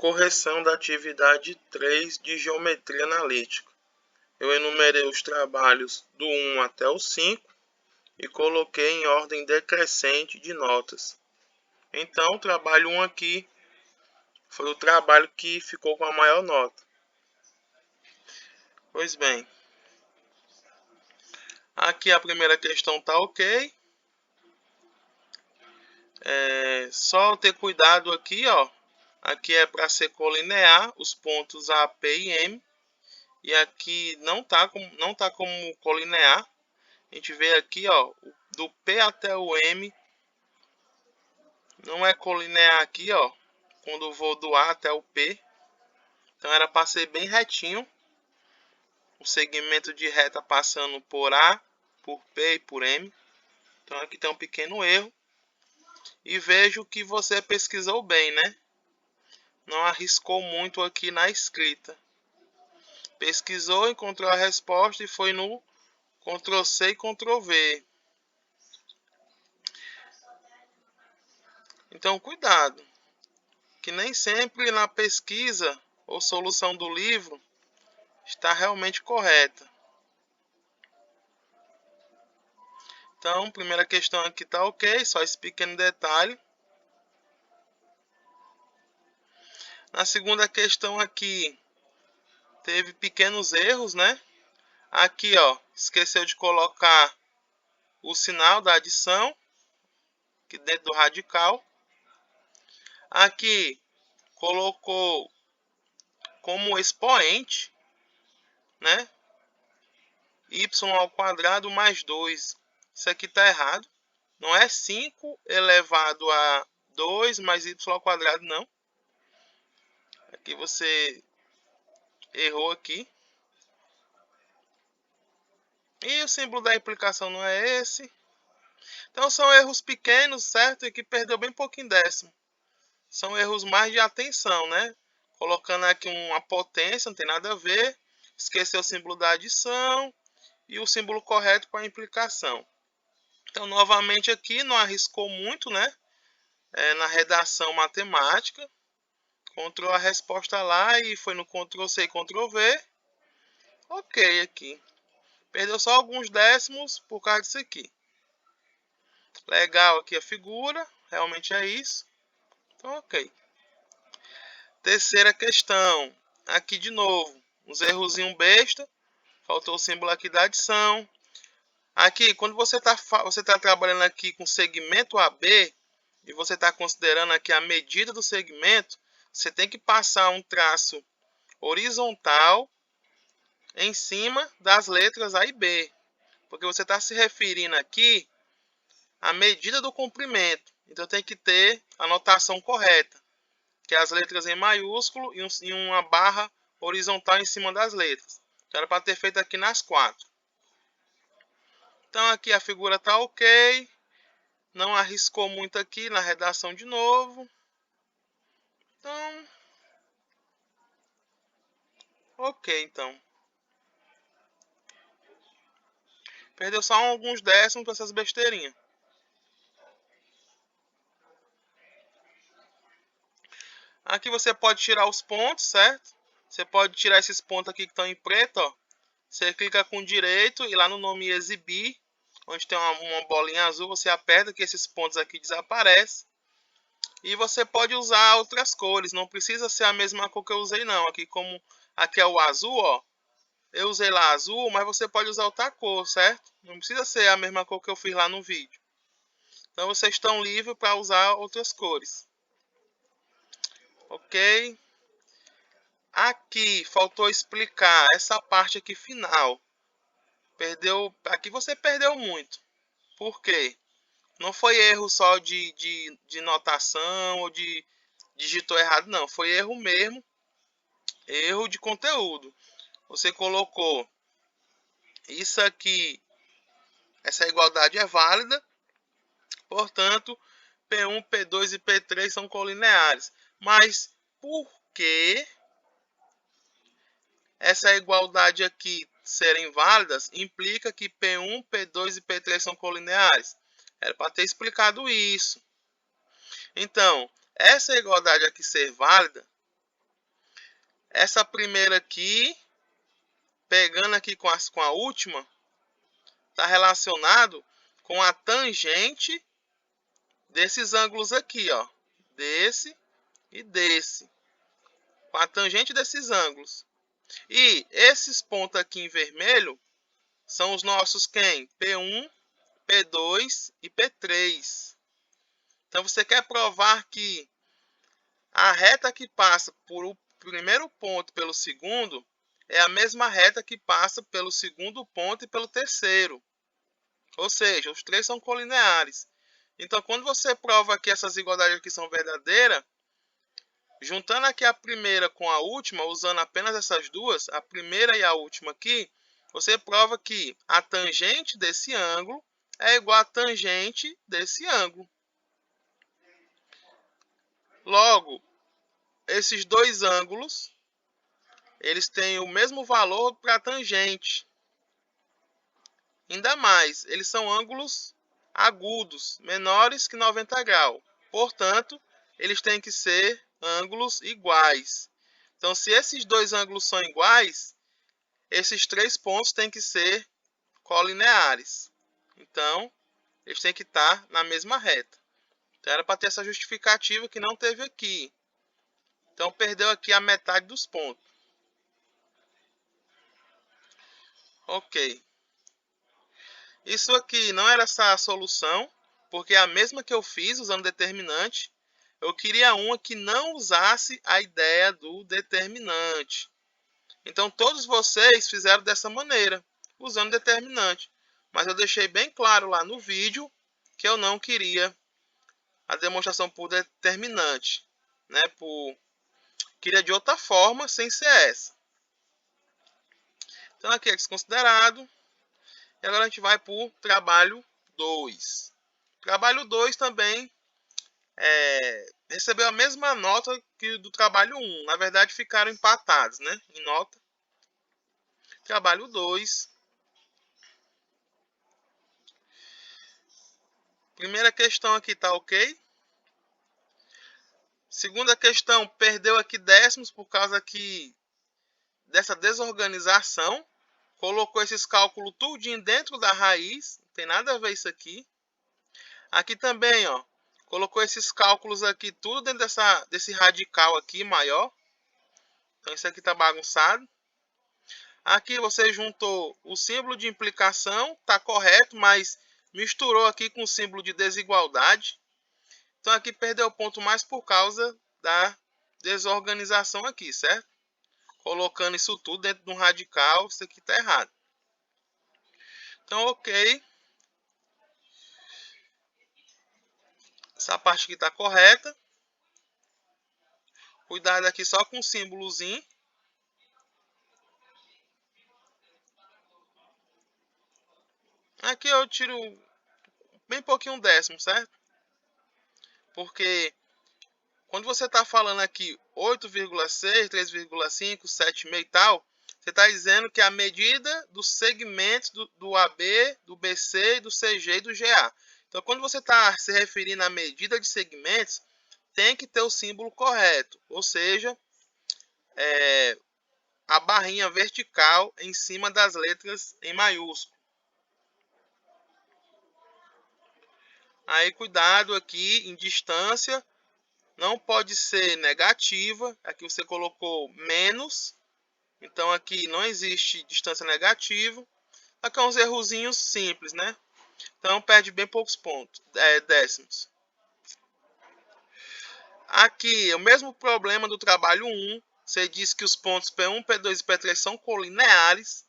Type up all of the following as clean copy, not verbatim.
Correção da atividade 3 de geometria analítica. Eu enumerei os trabalhos do 1 até o 5 e coloquei em ordem decrescente de notas. Então, o trabalho 1 aqui foi o trabalho que ficou com a maior nota. Pois bem, aqui a primeira questão está ok. Só ter cuidado aqui, ó. Aqui é para ser colinear os pontos A, P e M. E aqui não tá como colinear. A gente vê aqui, ó, do P até o M não é colinear aqui, ó, quando eu vou do A até o P. Então era para ser bem retinho. O segmento de reta passando por A, por P e por M. Então aqui tem um pequeno erro. E vejo que você pesquisou bem, né? Não arriscou muito aqui na escrita. Pesquisou, encontrou a resposta e foi no Ctrl C e Ctrl V. Então, cuidado, que nem sempre na pesquisa ou solução do livro está realmente correta. Então, primeira questão aqui está ok, só esse pequeno detalhe. Na segunda questão aqui, teve pequenos erros, né? Aqui, ó, esqueceu de colocar o sinal da adição, aqui dentro do radical. Aqui, colocou como expoente, né? Y ao quadrado mais 2. Isso aqui está errado. Não é 5 elevado a 2 mais y ao quadrado, não. Aqui você errou aqui. E o símbolo da implicação não é esse. Então são erros pequenos, certo? E que perdeu bem pouquinho décimo. São erros mais de atenção, né? Colocando aqui uma potência, não tem nada a ver. Esqueceu o símbolo da adição. E o símbolo correto para a implicação. Então, novamente aqui, não arriscou muito, né? Na redação matemática. Encontrou a resposta lá e foi no Ctrl C e Ctrl V. Ok aqui. Perdeu só alguns décimos por causa disso aqui. Legal aqui a figura. Realmente é isso. Então, ok. Terceira questão. Aqui de novo. Uns errozinhos besta. Faltou o símbolo aqui da adição. Aqui, quando você tá trabalhando aqui com segmento AB, e você está considerando aqui a medida do segmento, você tem que passar um traço horizontal em cima das letras A e B. Porque você está se referindo aqui à medida do comprimento. Então tem que ter a notação correta, que é as letras em maiúsculo e uma barra horizontal em cima das letras. Então era para ter feito aqui nas 4. Então aqui a figura está ok. Não arriscou muito aqui na redação de novo. Então, ok então. Perdeu só alguns décimos para essas besteirinhas. Aqui você pode tirar os pontos, certo? Você pode tirar esses pontos aqui que estão em preto, ó. Você clica com direito e lá no nome exibir, onde tem uma bolinha azul, você aperta que esses pontos aqui desaparecem. E você pode usar outras cores, não precisa ser a mesma cor que eu usei não. Aqui é o azul, ó. Eu usei lá azul, mas você pode usar outra cor, certo? Não precisa ser a mesma cor que eu fiz lá no vídeo. Então vocês estão livres para usar outras cores. Ok? Aqui faltou explicar essa parte aqui final. Aqui você perdeu muito. Por quê? Não foi erro só de notação ou de digitou errado, não. Foi erro mesmo. Erro de conteúdo. Você colocou isso aqui. Essa igualdade é válida. Portanto, P1, P2 e P3 são colineares. Mas por que essa igualdade aqui serem válidas implica que P1, P2 e P3 são colineares? Era para ter explicado isso. Então, essa igualdade aqui ser válida essa primeira aqui, pegando aqui com a última, está relacionado com a tangente desses ângulos aqui, ó, desse e desse, com a tangente desses ângulos. E esses pontos aqui em vermelho são os nossos quem? P1, P2 e P3. Então você quer provar que a reta que passa por o primeiro ponto pelo segundo é a mesma reta que passa pelo segundo ponto e pelo terceiro. Ou seja, os três são colineares. Então, quando você prova que essas igualdades aqui são verdadeiras, juntando aqui a primeira com a última, usando apenas essas duas, a primeira e a última aqui, você prova que a tangente desse ângulo é igual à tangente desse ângulo. Logo, esses dois ângulos, eles têm o mesmo valor para a tangente. Ainda mais, eles são ângulos agudos, menores que 90 graus. Portanto, eles têm que ser ângulos iguais. Então, se esses dois ângulos são iguais, esses três pontos têm que ser colineares. Então, eles têm que estar na mesma reta. Então, era para ter essa justificativa que não teve aqui. Então, perdeu aqui a metade dos pontos. Ok. Isso aqui não era essa a solução, porque é a mesma que eu fiz usando determinante. Eu queria uma que não usasse a ideia do determinante. Então, todos vocês fizeram dessa maneira, usando determinante. Mas eu deixei bem claro lá no vídeo que eu não queria a demonstração por determinante. Queria de outra forma, sem ser essa. Então, aqui é desconsiderado. E agora a gente vai para o trabalho 2. Trabalho 2 também recebeu a mesma nota que do trabalho 1. Na verdade, ficaram empatados, né, em nota. Trabalho 2. Primeira questão aqui tá ok. Segunda questão, perdeu aqui décimos por causa aqui dessa desorganização. Colocou esses cálculos tudinho dentro da raiz. Não tem nada a ver isso aqui. Aqui também, ó. Colocou esses cálculos aqui tudo dentro desse radical aqui maior. Então isso aqui está bagunçado. Aqui você juntou o símbolo de implicação, está correto, mas misturou aqui com o símbolo de desigualdade. Então aqui perdeu o ponto mais por causa da desorganização aqui, certo? Colocando isso tudo dentro de um radical, isso aqui está errado. Então, ok. Essa parte aqui está correta. Cuidado aqui só com o símbolozinho. Aqui eu tiro bem pouquinho décimo, certo? Porque quando você está falando aqui 8,6, 3,5, 7,5 e tal, você está dizendo que é a medida dos segmentos do AB, do BC, do CG e do GA. Então, quando você está se referindo à medida de segmentos, tem que ter o símbolo correto, ou seja, a barrinha vertical em cima das letras em maiúsculo. Aí, cuidado aqui em distância, não pode ser negativa. Aqui você colocou menos, então aqui não existe distância negativa. Aqui é uns errozinhos simples, né? Então perde bem poucos pontos, décimos. Aqui é o mesmo problema do trabalho 1. Você diz que os pontos P1, P2 e P3 são colineares.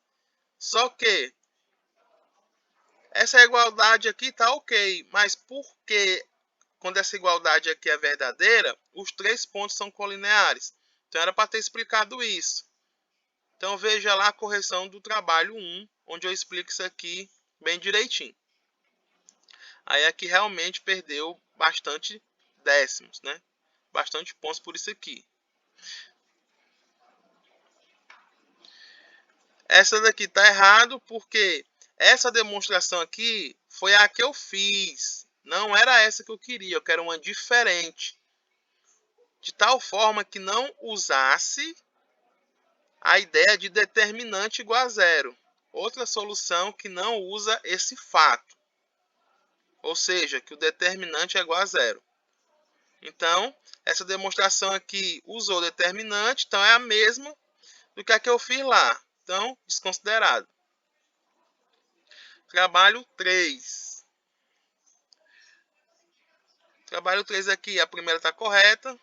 Só que essa igualdade aqui está ok. Mas por que, quando essa igualdade aqui é verdadeira, os três pontos são colineares? Então era para ter explicado isso. Então veja lá a correção do trabalho 1, onde eu explico isso aqui bem direitinho. Aí aqui realmente perdeu bastante décimos, né? Bastante pontos por isso aqui. Essa daqui está errado porque essa demonstração aqui foi a que eu fiz. Não era essa que eu queria, eu quero uma diferente. De tal forma que não usasse a ideia de determinante igual a zero. Outra solução que não usa esse fato. Ou seja, que o determinante é igual a zero. Então, essa demonstração aqui usou determinante, então é a mesma do que a que eu fiz lá. Então, desconsiderado. Trabalho 3. Trabalho 3 aqui, a primeira está correta.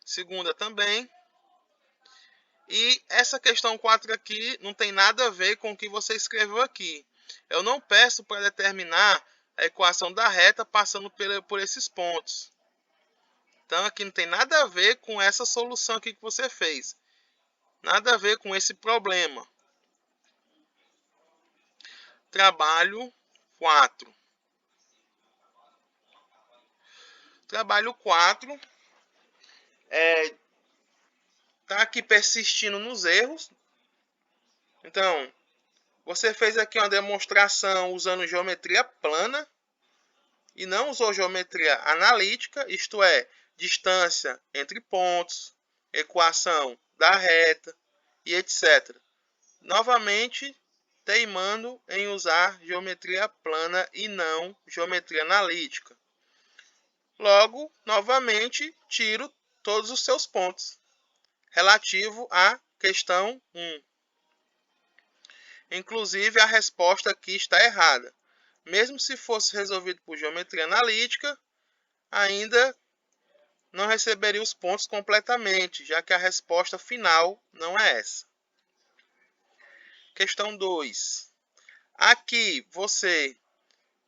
Segunda também. E essa questão 4 aqui não tem nada a ver com o que você escreveu aqui. Eu não peço para determinar a equação da reta passando por esses pontos. Então aqui não tem nada a ver com essa solução aqui que você fez. Nada a ver com esse problema. Trabalho 4. Trabalho 4 está aqui persistindo nos erros. Então, você fez aqui uma demonstração usando geometria plana e não usou geometria analítica, isto é, distância entre pontos, equação da reta e etc. Novamente, teimando em usar geometria plana e não geometria analítica. Logo, novamente, tiro todos os seus pontos relativo à questão 1. Inclusive, a resposta aqui está errada. Mesmo se fosse resolvido por geometria analítica, ainda não receberia os pontos completamente, já que a resposta final não é essa. Questão 2. Aqui você,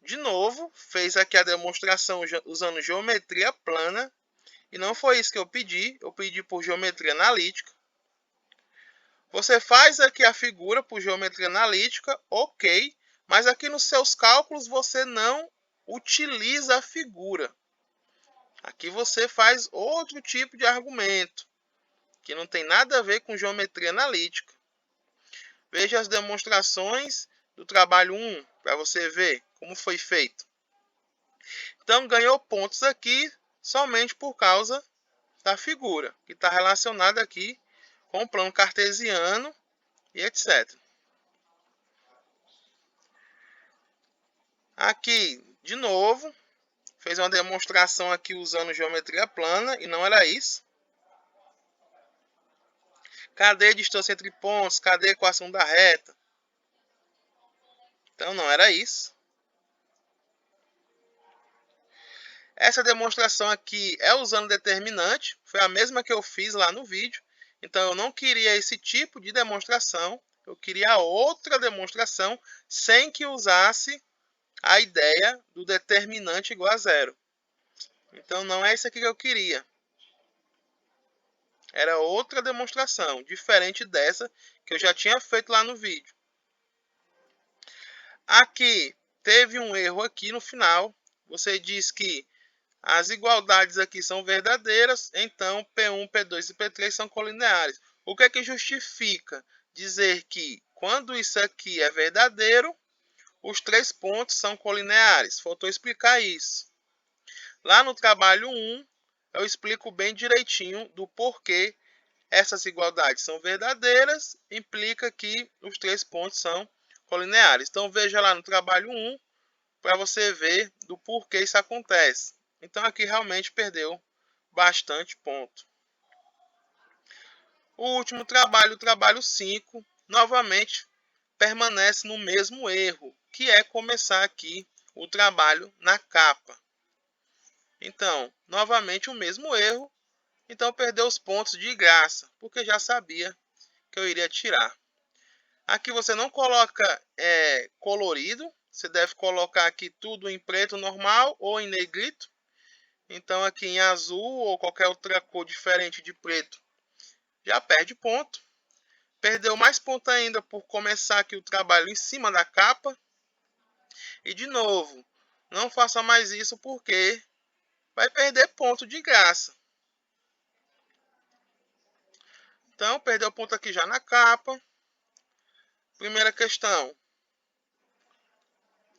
de novo, fez aqui a demonstração usando geometria plana, e não foi isso que eu pedi por geometria analítica. Você faz aqui a figura por geometria analítica, ok, mas aqui nos seus cálculos você não utiliza a figura. Aqui você faz outro tipo de argumento, que não tem nada a ver com geometria analítica. Veja as demonstrações do trabalho 1, para você ver como foi feito. Então, ganhou pontos aqui somente por causa da figura, que está relacionada aqui com o plano cartesiano e etc. Aqui, de novo, fez uma demonstração aqui usando geometria plana e não era isso. Cadê a distância entre pontos? Cadê a equação da reta? Então não era isso. Essa demonstração aqui é usando determinante. Foi a mesma que eu fiz lá no vídeo. Então eu não queria esse tipo de demonstração. Eu queria outra demonstração sem que usasse a ideia do determinante igual a zero. Então não é isso aqui que eu queria. Era outra demonstração, diferente dessa que eu já tinha feito lá no vídeo. Aqui, teve um erro aqui no final. Você diz que as igualdades aqui são verdadeiras, então P1, P2 e P3 são colineares. O que é que justifica dizer que quando isso aqui é verdadeiro, os três pontos são colineares? Faltou explicar isso. Lá no trabalho 1, eu explico bem direitinho do porquê essas igualdades são verdadeiras, implica que os três pontos são colineares. Então veja lá no trabalho 1 para você ver do porquê isso acontece. Então aqui realmente perdeu bastante ponto. O último trabalho, o trabalho 5, novamente permanece no mesmo erro, que é começar aqui o trabalho na capa. Então, novamente o mesmo erro. Então perdeu os pontos de graça, porque já sabia que eu iria tirar. Aqui você não coloca colorido, você deve colocar aqui tudo em preto normal ou em negrito. Então aqui em azul ou qualquer outra cor diferente de preto já perde ponto. Perdeu mais ponto ainda por começar aqui o trabalho em cima da capa. E de novo, não faça mais isso porque vai perder ponto de graça. Então, perdeu ponto aqui já na capa. Primeira questão.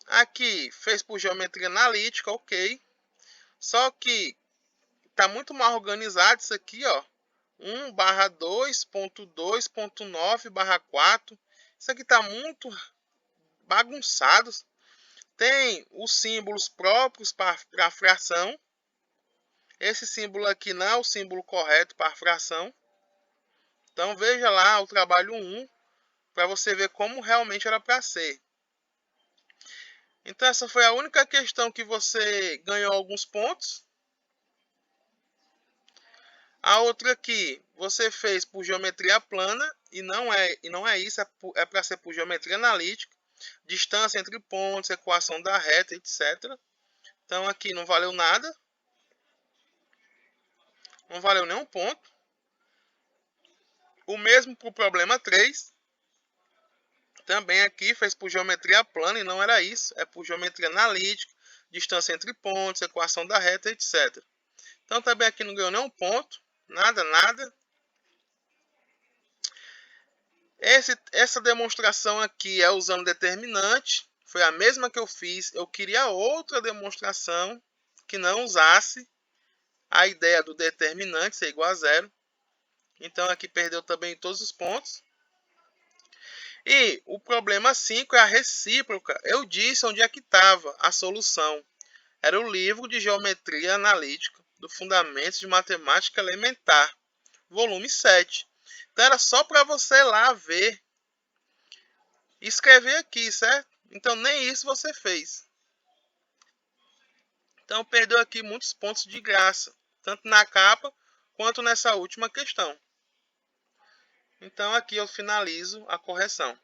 Aqui, fez por geometria analítica, ok. Só que está muito mal organizado isso aqui, ó. 1/2.2.9/4. Isso aqui está muito bagunçado. Tem os símbolos próprios para a fração. Esse símbolo aqui não é o símbolo correto para a fração. Então veja lá o trabalho 1 para você ver como realmente era para ser. Então essa foi a única questão que você ganhou alguns pontos. A outra aqui você fez por geometria plana e não é isso, é para ser por geometria analítica, distância entre pontos, equação da reta, etc. Então aqui não valeu nada. Não valeu nenhum ponto. O mesmo para o problema 3. Também aqui fez por geometria plana e não era isso. É por geometria analítica, distância entre pontos, equação da reta, etc. Então também aqui não ganhou nenhum ponto. Nada, nada. Essa demonstração aqui é usando determinante. Foi a mesma que eu fiz. Eu queria outra demonstração que não usasse a ideia do determinante ser igual a zero. Então aqui perdeu também todos os pontos. E o problema 5 é a recíproca. Eu disse onde é que estava a solução. Era o livro de Geometria Analítica do Fundamentos de Matemática Elementar, volume 7. Então era só para você lá ver e escrever aqui, certo? Então nem isso você fez. Então perdeu aqui muitos pontos de graça, tanto na capa quanto nessa última questão. Então aqui eu finalizo a correção.